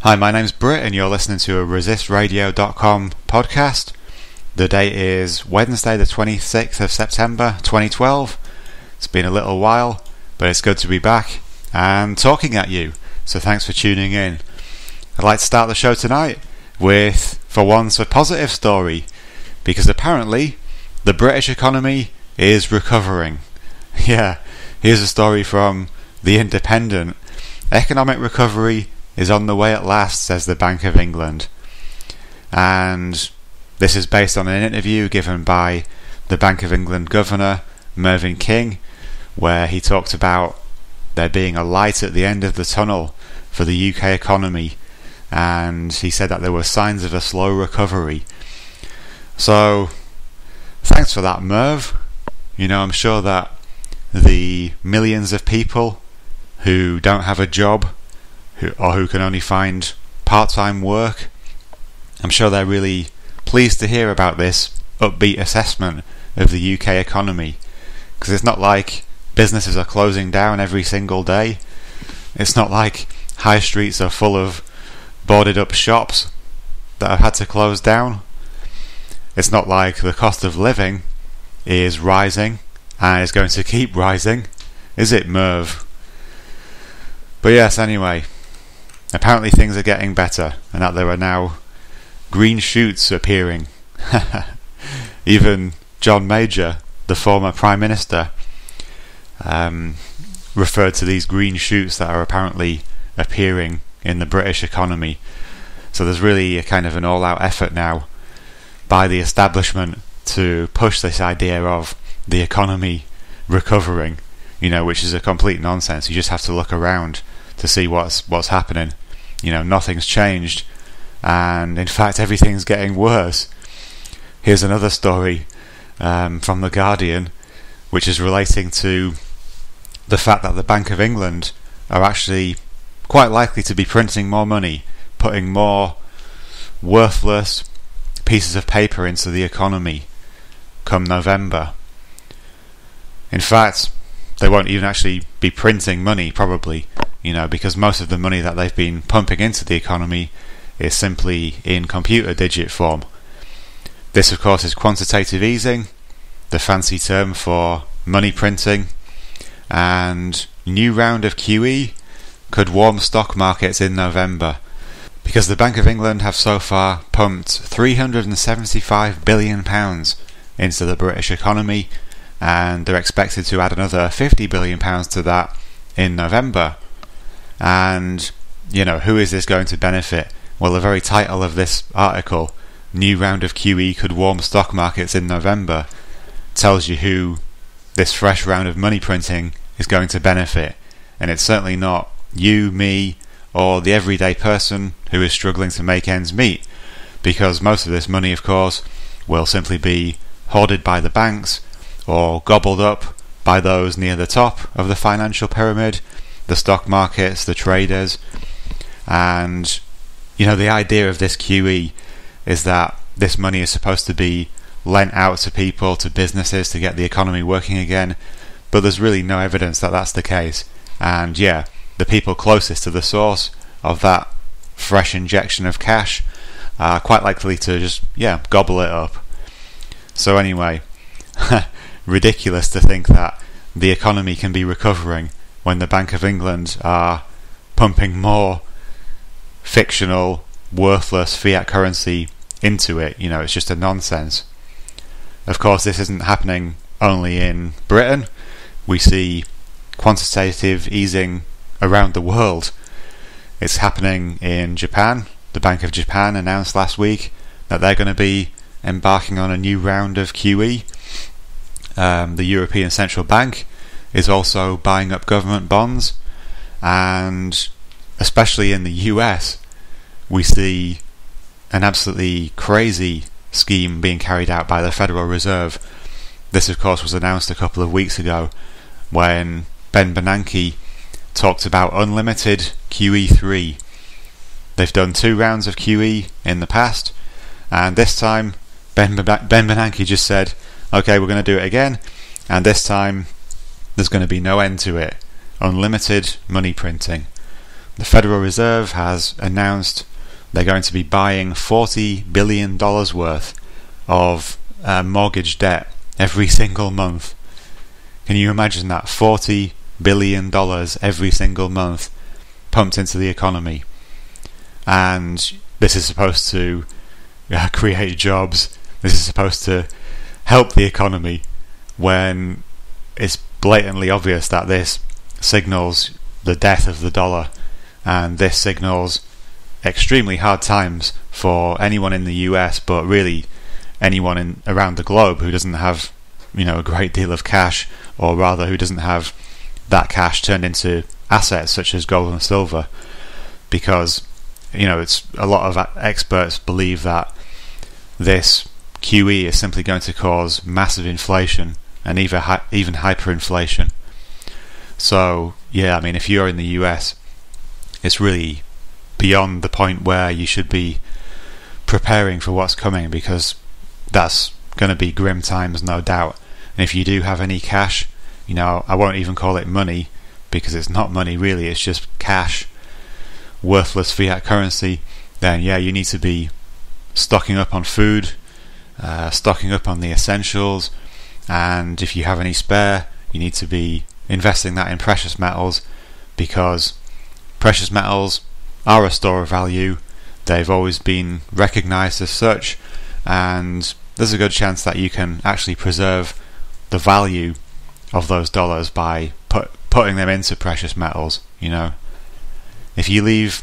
Hi, my name's Britt and you're listening to a resistradio.com podcast. The date is Wednesday the 26th of September 2012. It's been a little while, but it's good to be back and talking at you, so thanks for tuning in. I'd like to start the show tonight with, for once, a positive story, because apparently the British economy is recovering. Yeah, here's a story from The Independent. Economic recovery is on the way at last, says the Bank of England. And this is based on an interview given by the Bank of England Governor, Mervyn King, where he talked about there being a light at the end of the tunnel for the UK economy, and he said that there were signs of a slow recovery. So, thanks for that, Merv. You know, I'm sure that the millions of people who don't have a job who can only find part-time work, I'm sure they're really pleased to hear about this upbeat assessment of the UK economy, because it's not like businesses are closing down every single day. It's not like high streets are full of boarded up shops that have had to close down. It's not like the cost of living is rising and is going to keep rising, is it, Merv? But yes, anyway, apparently things are getting better and that there are now green shoots appearing. Even John Major, the former Prime Minister, referred to these green shoots that are apparently appearing in the British economy. So there's really a kind of an all-out effort now by the establishment to push this idea of the economy recovering, you know, which is a complete nonsense. You just have to look around to see what's happening. You know, nothing's changed, and in fact everything's getting worse. Here's another story from The Guardian, which is relating to the fact that the Bank of England are actually quite likely to be printing more money, putting more worthless pieces of paper into the economy come November. In fact, they won't even actually be printing money, probably, you know, because most of the money that they've been pumping into the economy is simply in computer digit form. This, of course, is quantitative easing, the fancy term for money printing, and new round of QE could warm stock markets in November, because the Bank of England have so far pumped £375 billion into the British economy, and they're expected to add another £50 billion to that in November. And, you know, who is this going to benefit? Well, the very title of this article, New Round of QE Could Warm Stock Markets in November, tells you who this fresh round of money printing is going to benefit. And it's certainly not you, me, or the everyday person who is struggling to make ends meet, because most of this money, of course, will simply be hoarded by the banks or gobbled up by those near the top of the financial pyramid, the stock markets, the traders. And, you know, the idea of this QE is that this money is supposed to be lent out to people, to businesses, to get the economy working again, but there's really no evidence that that's the case. And yeah, the people closest to the source of that fresh injection of cash are quite likely to just, gobble it up. So anyway, ridiculous to think that the economy can be recovering when the Bank of England are pumping more fictional, worthless fiat currency into it. You know, it's just a nonsense. Of course, this isn't happening only in Britain. We see quantitative easing around the world. It's happening in Japan. The Bank of Japan announced last week that they're going to be embarking on a new round of QE. The European Central Bank is also buying up government bonds, and especially in the US we see an absolutely crazy scheme being carried out by the Federal Reserve. This, of course, was announced a couple of weeks ago when Ben Bernanke talked about unlimited QE3. They've done 2 rounds of QE in the past, and this time Ben Bernanke just said, okay, we're going to do it again, and this time there's going to be no end to it. Unlimited money printing. the Federal Reserve has announced they're going to be buying $40 billion worth of mortgage debt every single month. Can you imagine that? $40 billion every single month pumped into the economy. And this is supposed to create jobs. This is supposed to help the economy, when it's blatantly obvious that this signals the death of the dollar, and this signals extremely hard times for anyone in the US, but really anyone around the globe who doesn't have, a great deal of cash, or rather who doesn't have that cash turned into assets such as gold and silver. Because it's a lot of experts believe that this QE is simply going to cause massive inflation and even hyperinflation. So if you're in the US, it's really beyond the point where you should be preparing for what's coming, because that's going to be grim times, no doubt. And if you do have any cash, I won't even call it money, because it's not money really, it's just cash, worthless fiat currency, then you need to be stocking up on food, stocking up on the essentials, and if you have any spare, you need to be investing that in precious metals, because precious metals are a store of value. They've always been recognized as such, and there's a good chance that you can actually preserve the value of those dollars by putting them into precious metals. If you leave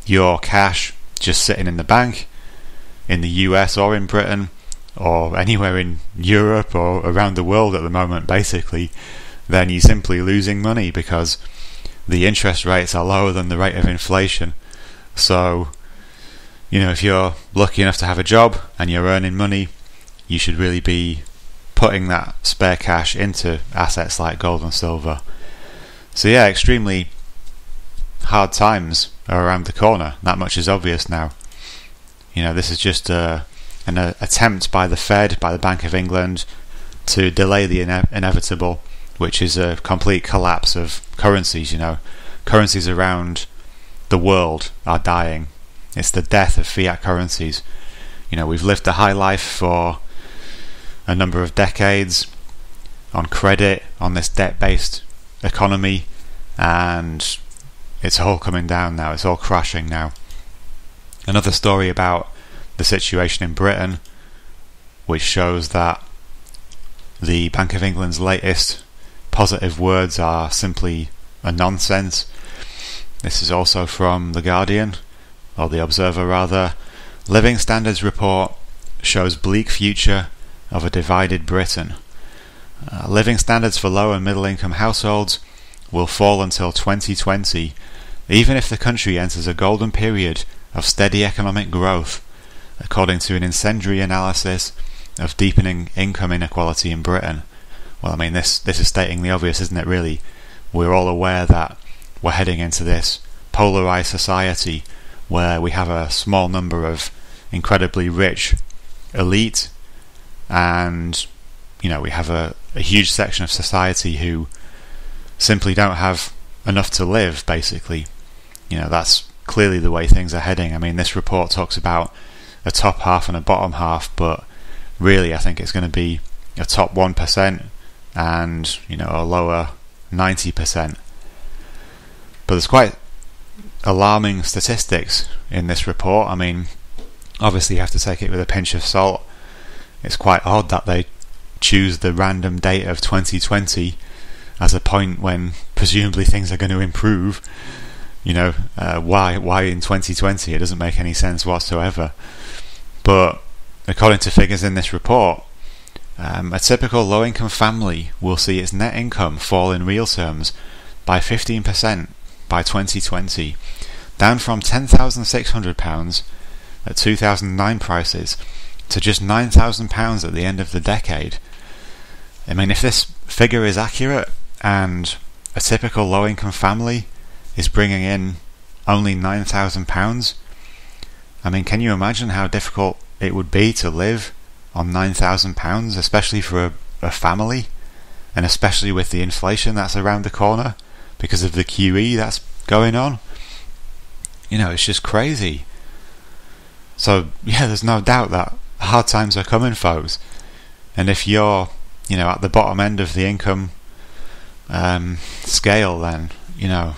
your cash just sitting in the bank in the US or in Britain or anywhere in Europe or around the world at the moment, basically, then you're simply losing money, because the interest rates are lower than the rate of inflation. So if you're lucky enough to have a job and you're earning money, you should really be putting that spare cash into assets like gold and silver. So extremely hard times are around the corner. That much is obvious now. This is just an attempt by the Fed, by the Bank of England, to delay the inevitable, which is a complete collapse of currencies. Currencies around the world are dying. It's the death of fiat currencies. We've lived a high life for a number of decades on credit, on this debt-based economy, and it's all coming down now. It's all crashing now. Another story about the situation in Britain, which shows that the Bank of England's latest positive words are simply a nonsense. This is also from The Guardian, or The Observer rather. Living Standards report shows bleak future of a divided Britain. Living standards for low and middle income households will fall until 2020, even if the country enters a golden period of steady economic growth, according to an incendiary analysis of deepening income inequality in Britain. Well, this is stating the obvious, isn't it, really? We're all aware that we're heading into this polarised society where we have a small number of incredibly rich elite, and we have a huge section of society who simply don't have enough to live, basically. That's clearly the way things are heading. This report talks about a top half and a bottom half, but really I think it's going to be a top 1% and a lower 90%. But there's quite alarming statistics in this report. Obviously you have to take it with a pinch of salt. It's quite odd that they choose the random date of 2020 as a point when presumably things are going to improve. Why in 2020? It doesn't make any sense whatsoever. But according to figures in this report, a typical low-income family will see its net income fall in real terms by 15% by 2020, down from £10,600 at 2009 prices to just £9,000 at the end of the decade. If this figure is accurate, and a typical low-income family is bringing in only £9,000, can you imagine how difficult it would be to live on £9,000, especially for a family, and especially with the inflation that's around the corner because of the QE that's going on? It's just crazy. So yeah, there's no doubt that hard times are coming, folks. And if you're, at the bottom end of the income scale, then I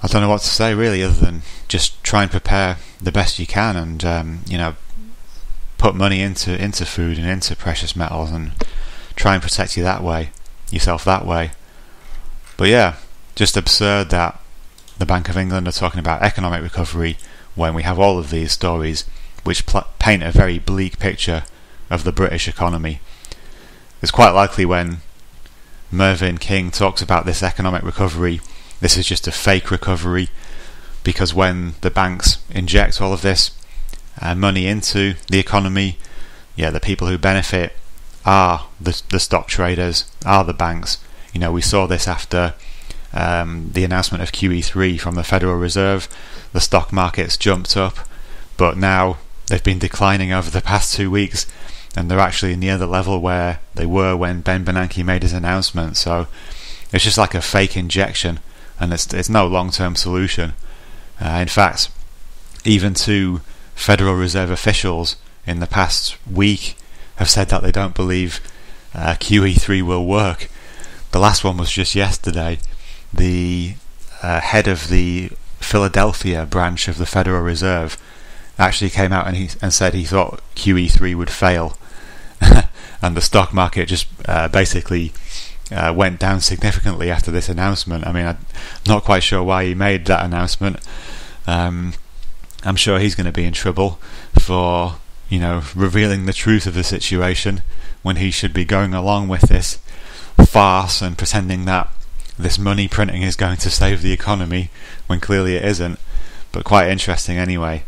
don't know what to say really, other than just try and prepare the best you can, and put money into food and into precious metals, and try and protect yourself that way. But yeah, just absurd that the Bank of England are talking about economic recovery when we have all of these stories which paint a very bleak picture of the British economy. It's quite likely when Mervyn King talks about this economic recovery, this is just a fake recovery, because when the banks inject all of this money into the economy, the people who benefit are the stock traders, are the banks. We saw this after the announcement of QE3 from the Federal Reserve. The stock markets jumped up, but now they've been declining over the past 2 weeks, and they're actually near the level where they were when Ben Bernanke made his announcement. So it's just like a fake injection, and it's no long-term solution. In fact, even two Federal Reserve officials in the past week have said that they don't believe QE3 will work. The last one was just yesterday. The head of the Philadelphia branch of the Federal Reserve actually came out and said he thought QE3 would fail, and the stock market just basically went down significantly after this announcement. I mean, I'm not quite sure why he made that announcement. I'm sure he's going to be in trouble for revealing the truth of the situation, when he should be going along with this farce and pretending that this money printing is going to save the economy, when clearly it isn't. But quite interesting anyway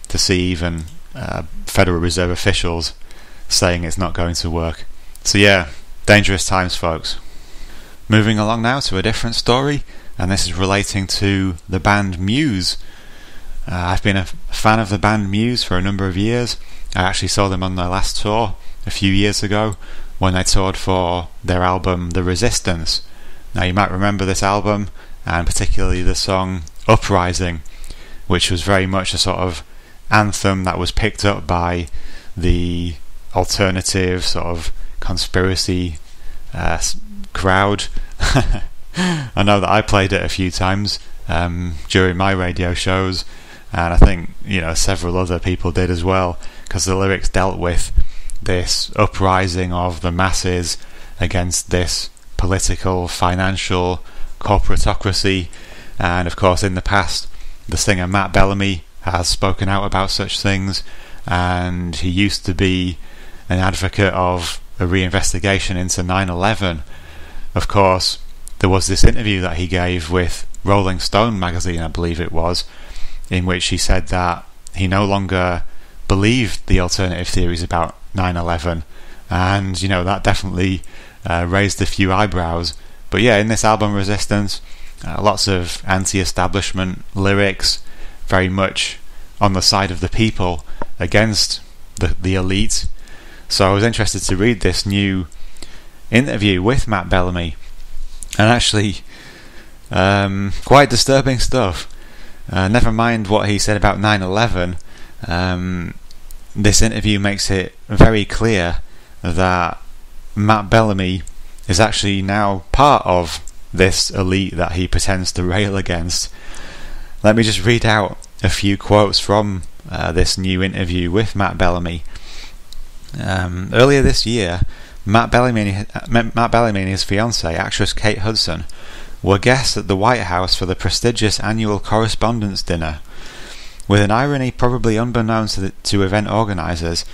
to see even Federal Reserve officials saying it's not going to work. So yeah, dangerous times, folks. Moving along now to a different story, and this is relating to the band Muse. I've been a fan of the band Muse for a number of years. I actually saw them on their last tour a few years ago when they toured for their album The Resistance. Now you might remember this album, and particularly the song Uprising, which was very much a sort of anthem that was picked up by the alternative sort of conspiracy crowd. I know that I played it a few times during my radio shows, and I think several other people did as well, because the lyrics dealt with this uprising of the masses against this political, financial corporatocracy. And of course, in the past, the singer Matt Bellamy has spoken out about such things, and he used to be an advocate of a reinvestigation into 9/11. Of course, there was this interview that he gave with Rolling Stone magazine, I believe it was, in which he said that he no longer believed the alternative theories about 9/11, and that definitely raised a few eyebrows. But yeah, in this album Resistance, lots of anti-establishment lyrics, very much on the side of the people against the elite. So I was interested to read this new interview with Matt Bellamy, and actually quite disturbing stuff. Never mind what he said about 9/11, this interview makes it very clear that Matt Bellamy is actually now part of this elite that he pretends to rail against. Let me just read out a few quotes from this new interview with Matt Bellamy. Earlier this year, Matt Bellamy and his fiancée, actress Kate Hudson, were guests at the White House for the prestigious annual Correspondents' Dinner. With an irony probably unbeknownst to event organisers,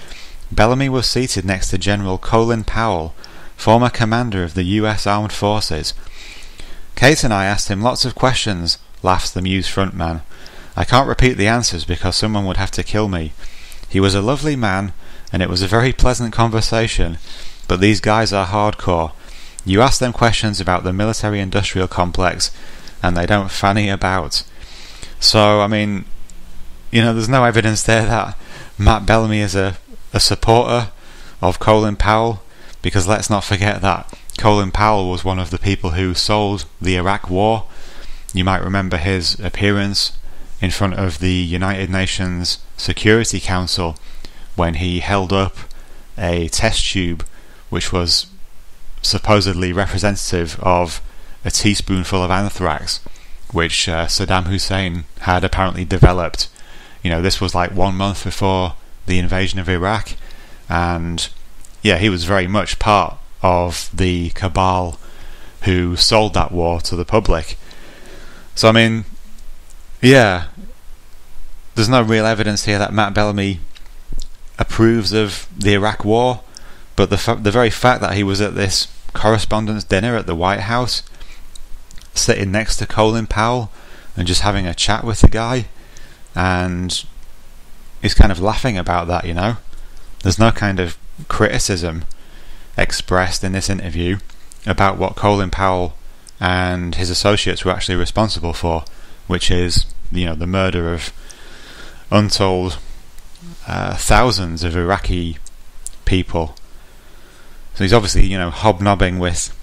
Bellamy was seated next to General Colin Powell, former commander of the US Armed Forces. Kate and I asked him lots of questions, laughs the Muse frontman. I can't repeat the answers because someone would have to kill me. He was a lovely man, and it was a very pleasant conversation, but these guys are hardcore. You ask them questions about the military-industrial complex, and they don't fanny about. So, I mean, there's no evidence there that Matt Bellamy is a supporter of Colin Powell, because let's not forget that Colin Powell was one of the people who sold the Iraq War. You might remember his appearance in front of the United Nations Security Council when he held up a test tube which was supposedly representative of a teaspoonful of anthrax, which Saddam Hussein had apparently developed. This was like 1 month before the invasion of Iraq, and yeah, he was very much part of the cabal who sold that war to the public. So I mean, yeah, there's no real evidence here that Matt Bellamy approves of the Iraq war, but the very fact that he was at this correspondence dinner at the White House, sitting next to Colin Powell and just having a chat with the guy, and he's kind of laughing about that, There's no kind of criticism expressed in this interview about what Colin Powell and his associates were actually responsible for, which is, the murder of untold thousands of Iraqi people. So he's obviously, hobnobbing with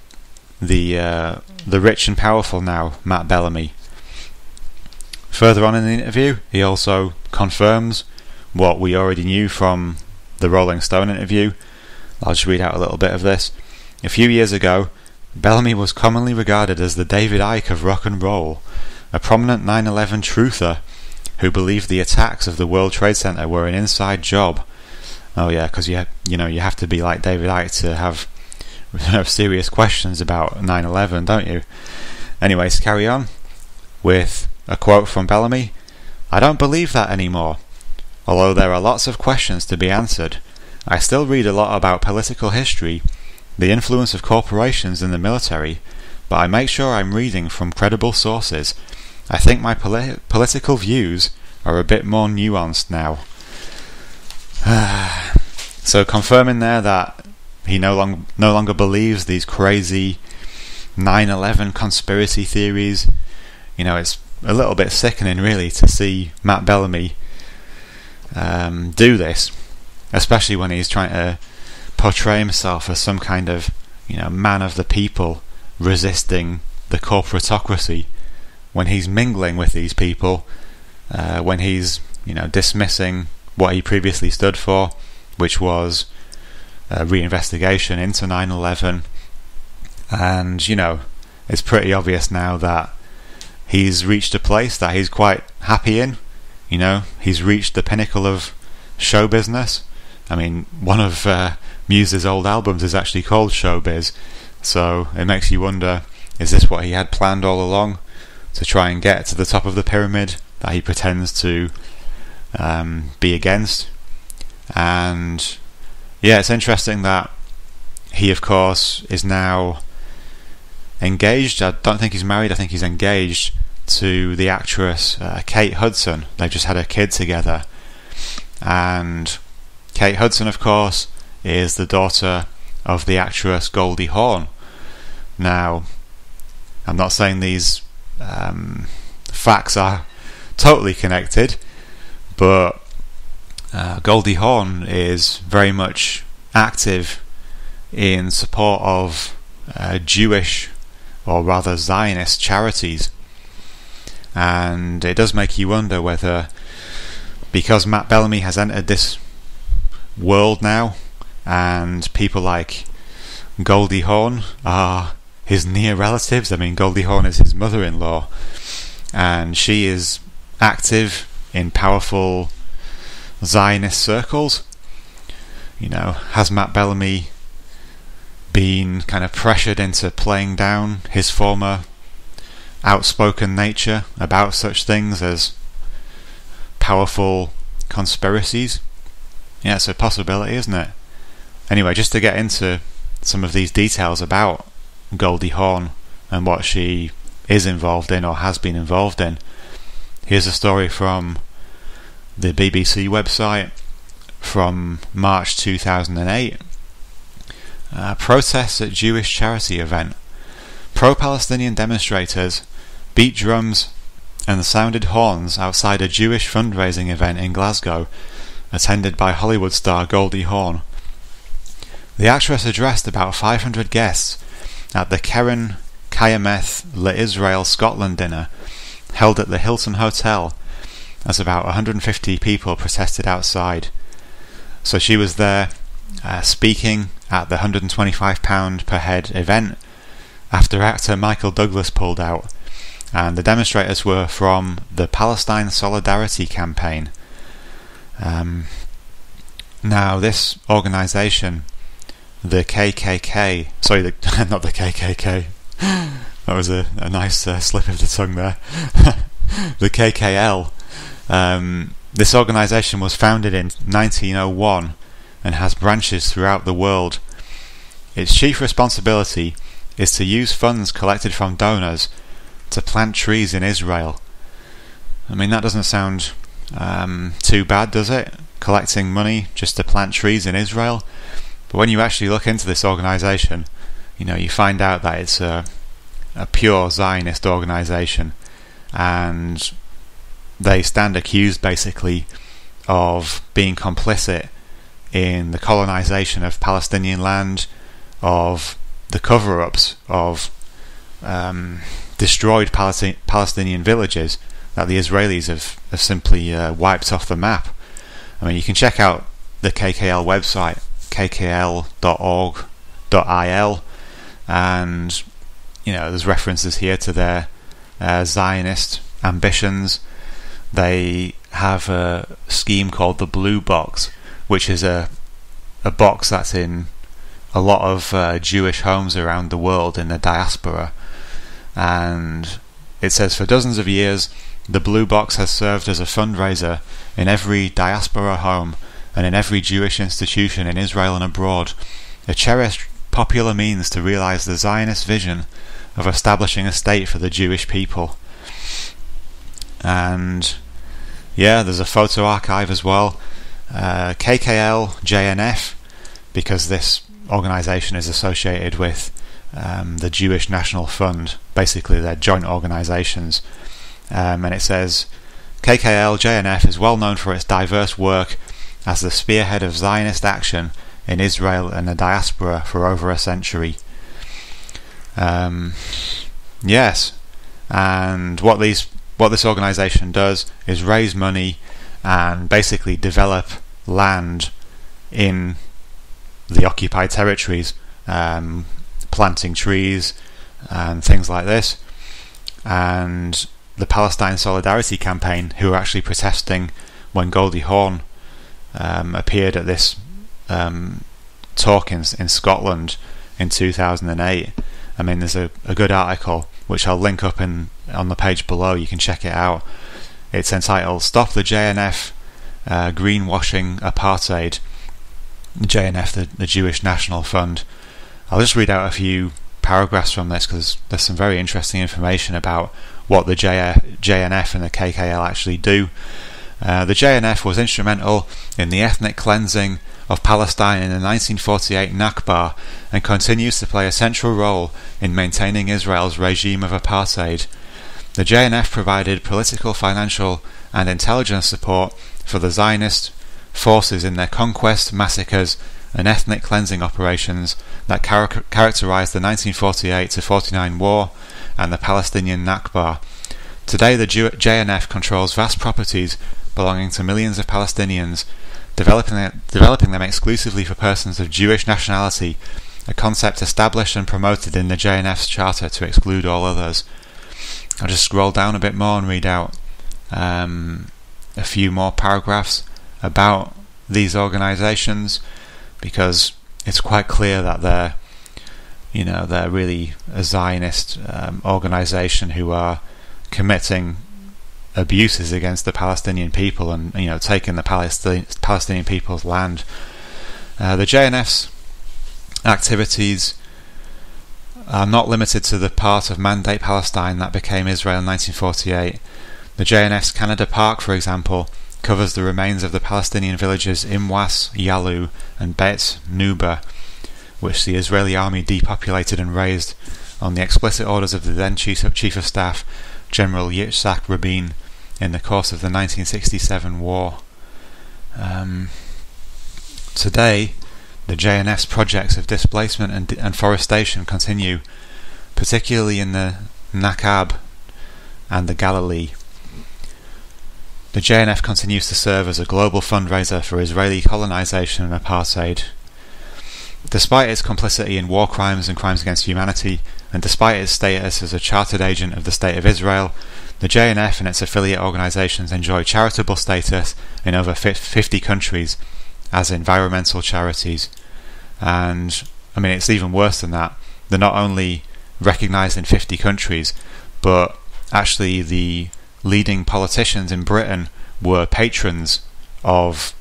the rich and powerful now, Matt Bellamy. Further on in the interview, he also confirms what we already knew from the Rolling Stone interview. I'll just read out a little bit of this. A few years ago, Bellamy was commonly regarded as the David Icke of rock and roll, a prominent 9/11 truther who believed the attacks of the World Trade Center were an inside job. Oh yeah, because you have to be like David Icke to have serious questions about 9/11, don't you? Anyways, carry on with a quote from Bellamy. "I don't believe that anymore. Although there are lots of questions to be answered, I still read a lot about political history, the influence of corporations in the military, but I make sure I'm reading from credible sources. I think my political views are a bit more nuanced now." So confirming there that he no longer believes these crazy 9/11 conspiracy theories. It's a little bit sickening, really, to see Matt Bellamy do this, especially when he's trying to portray himself as some kind of man of the people resisting the corporatocracy, when he's mingling with these people, when he's dismissing what he previously stood for, which was a reinvestigation into 9/11. And it's pretty obvious now that he's reached a place that he's quite happy in. He's reached the pinnacle of show business. I mean, one of Muse's old albums is actually called Showbiz, so it makes you wonder, is this what he had planned all along, to try and get to the top of the pyramid that he pretends to be against? And yeah, it's interesting that he, of course, is now engaged. I don't think he's married, I think he's engaged to the actress Kate Hudson. They've just had a kid together, and Kate Hudson, of course, is the daughter of the actress Goldie Hawn. Now, I'm not saying these facts are totally connected, but Goldie Hawn is very much active in support of Jewish, or rather Zionist, charities. And it does make you wonder whether, because Matt Bellamy has entered this world now, and people like Goldie Hawn are his near relatives. I mean, Goldie Hawn is his mother-in-law, and she is active in powerful Zionist circles. Has Matt Bellamy been kind of pressured into playing down his former outspoken nature about such things as powerful conspiracies? Yeah, it's a possibility, isn't it? Anyway, just to get into some of these details about Goldie Hawn and what she is involved in or has been involved in, here's a story from the BBC website from March 2008. Protests at Jewish charity event. Pro-Palestinian demonstrators beat drums and sounded horns outside a Jewish fundraising event in Glasgow, attended by Hollywood star Goldie Hawn. The actress addressed about 500 guests at the Keren Kayameth LeIsrael Scotland dinner held at the Hilton Hotel as about 150 people protested outside. So she was there speaking at the £125 per head event after actor Michael Douglas pulled out, and the demonstrators were from the Palestine Solidarity Campaign. Now this organisation, the KKK, not the KKK, that was a nice slip of the tongue there, the KKL, this organisation was founded in 1901 and has branches throughout the world. Its chief responsibility is to use funds collected from donors to plant trees in Israel. I mean, that doesn't sound too bad, does it? Collecting money just to plant trees in Israel. But when you actually look into this organisation, you find out that it's a pure Zionist organisation, and they stand accused basically of being complicit in the colonisation of Palestinian land, of the cover-ups of destroyed Palestinian villages that the Israelis have simply wiped off the map. I mean, you can check out the KKL website, kkl.org.il, and there's references here to their Zionist ambitions. They have a scheme called the Blue Box, which is a box that's in a lot of Jewish homes around the world in the diaspora. And it says, for dozens of years, the Blue Box has served as a fundraiser in every diaspora home and in every Jewish institution in Israel and abroad, a cherished popular means to realize the Zionist vision of establishing a state for the Jewish people. And there's a photo archive as well. KKL JNF, because this organisation is associated with the Jewish National Fund. Basically, they're joint organisations. And it says, KKL JNF is well known for its diverse work as the spearhead of Zionist action in Israel and the diaspora for over a century. Yes, and what this organisation does is raise money and basically develop land in the occupied territories, planting trees and things like this. And the Palestine Solidarity Campaign, who were actually protesting when Goldie Hawn appeared at this talk in Scotland in 2008. I mean, there's a good article which I'll link up on the page below. You can check it out. It's entitled "Stop the JNF Greenwashing Apartheid." JNF, the Jewish National Fund. I'll just read out a few paragraphs from this because there's some very interesting information about what the JNF and the KKL actually do. The JNF was instrumental in the ethnic cleansing of Palestine in the 1948 Nakba and continues to play a central role in maintaining Israel's regime of apartheid. The JNF provided political, financial and intelligence support for the Zionist forces in their conquest, massacres and ethnic cleansing operations that characterized the 1948-49 war and the Palestinian Nakba. Today the JNF controls vast properties belonging to millions of Palestinians, developing them exclusively for persons of Jewish nationality, a concept established and promoted in the JNF's charter to exclude all others. I'll just scroll down a bit more and read out a few more paragraphs about these organisations, because it's quite clear that they're really a Zionist organisation who are committing abuses against the Palestinian people and taking the Palestinian people's land. The JNF's activities are not limited to the part of Mandate Palestine that became Israel in 1948. The JNF's Canada Park, for example, covers the remains of the Palestinian villages Imwas, Yalu and Bet Nuba, which the Israeli army depopulated and razed on the explicit orders of the then Chief of Staff, General Yitzhak Rabin, in the course of the 1967 war. Today, the JNF's projects of displacement and forestation continue, particularly in the Nakab and the Galilee. The JNF continues to serve as a global fundraiser for Israeli colonization and apartheid. Despite its complicity in war crimes and crimes against humanity, and despite its status as a chartered agent of the State of Israel, the JNF and its affiliate organisations enjoy charitable status in over 50 countries as environmental charities. And, I mean, it's even worse than that. They're not only recognised in 50 countries, but actually the leading politicians in Britain were patrons of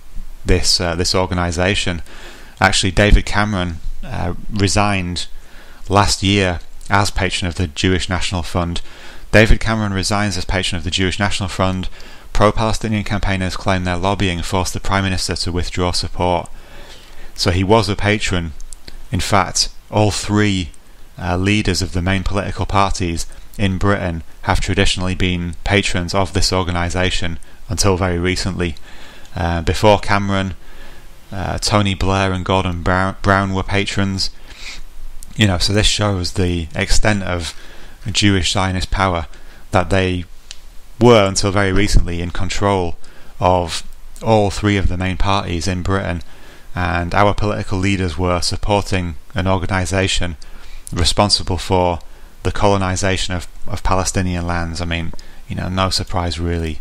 this organisation. Actually, David Cameron resigned last year as patron of the Jewish National Fund. David Cameron resigns as patron of the Jewish National Fund. Pro-Palestinian campaigners claim their lobbying forced the Prime Minister to withdraw support. So he was a patron. In fact, all three leaders of the main political parties in Britain have traditionally been patrons of this organisation until very recently. Before Cameron, Tony Blair and Gordon Brown were patrons. So this shows the extent of Jewish Zionist power, that they were until very recently in control of all three of the main parties in Britain, and our political leaders were supporting an organisation responsible for the colonisation of Palestinian lands. I mean, no surprise really.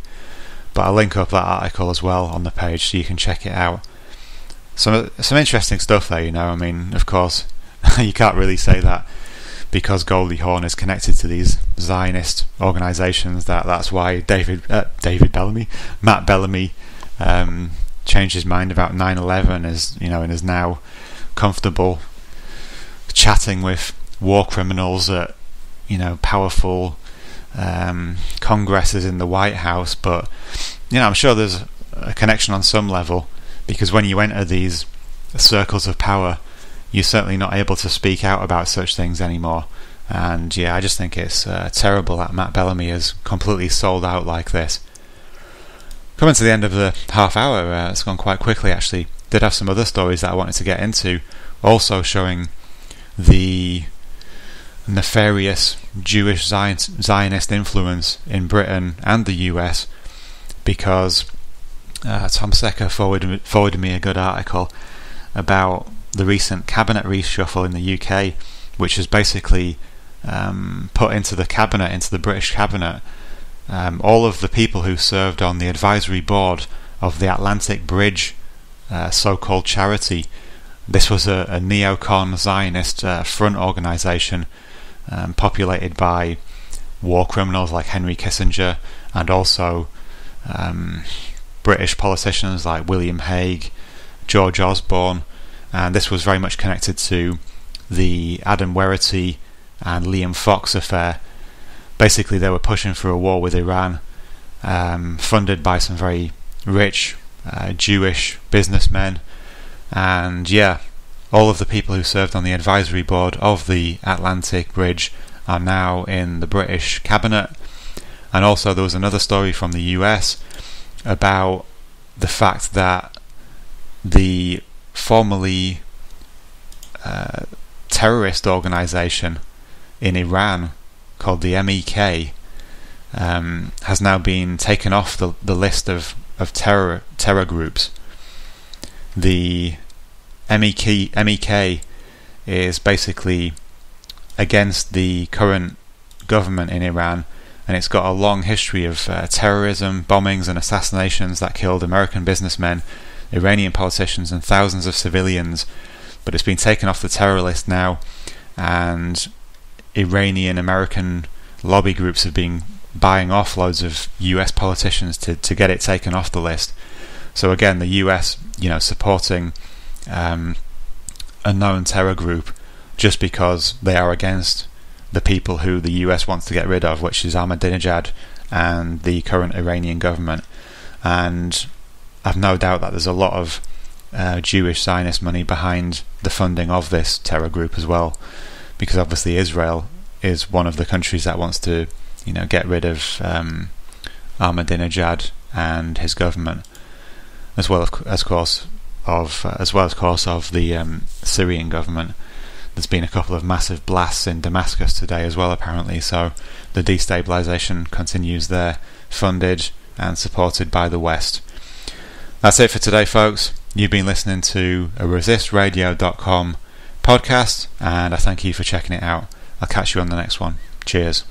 But I'll link up that article as well on the page so you can check it out. Some interesting stuff there, I mean, of course, you can't really say that because Goldie Hawn is connected to these Zionist organisations that's why Matt Bellamy changed his mind about 9/11 and is now comfortable chatting with war criminals at powerful congresses in the White House. But I'm sure there's a connection on some level, because when you enter these circles of power, you're certainly not able to speak out about such things anymore. And I just think it's terrible that Matt Bellamy has completely sold out like this. Coming to the end of the half hour, it's gone quite quickly actually. Did have some other stories that I wanted to get into, also showing the nefarious Jewish Zionist influence in Britain and the US, because Tom Secker forwarded me a good article about the recent cabinet reshuffle in the UK, which has basically put into the British cabinet, all of the people who served on the advisory board of the Atlantic Bridge so-called charity. This was a neocon Zionist front organisation populated by war criminals like Henry Kissinger, and also British politicians like William Hague, George Osborne, and this was very much connected to the Adam Werrity and Liam Fox affair. Basically, they were pushing for a war with Iran, funded by some very rich Jewish businessmen, and all of the people who served on the advisory board of the Atlantic Bridge are now in the British cabinet. And also there was another story from the US about the fact that the formerly terrorist organisation in Iran called the MEK has now been taken off the list of terror groups. The MEK is basically against the current government in Iran, and it's got a long history of terrorism, bombings and assassinations that killed American businessmen, Iranian politicians and thousands of civilians. But it's been taken off the terror list now, and Iranian American lobby groups have been buying off loads of US politicians to get it taken off the list. So again, the US supporting a known terror group just because they are against the people who the US wants to get rid of, which is Ahmadinejad and the current Iranian government. And I've no doubt that there's a lot of Jewish Zionist money behind the funding of this terror group as well, because obviously Israel is one of the countries that wants to get rid of Ahmadinejad and his government, as well as course of the Syrian government. There's been a couple of massive blasts in Damascus today as well, apparently, so the destabilization continues there, funded and supported by the West. That's it for today, folks. You've been listening to a resistradio.com podcast, and I thank you for checking it out. I'll catch you on the next one. Cheers.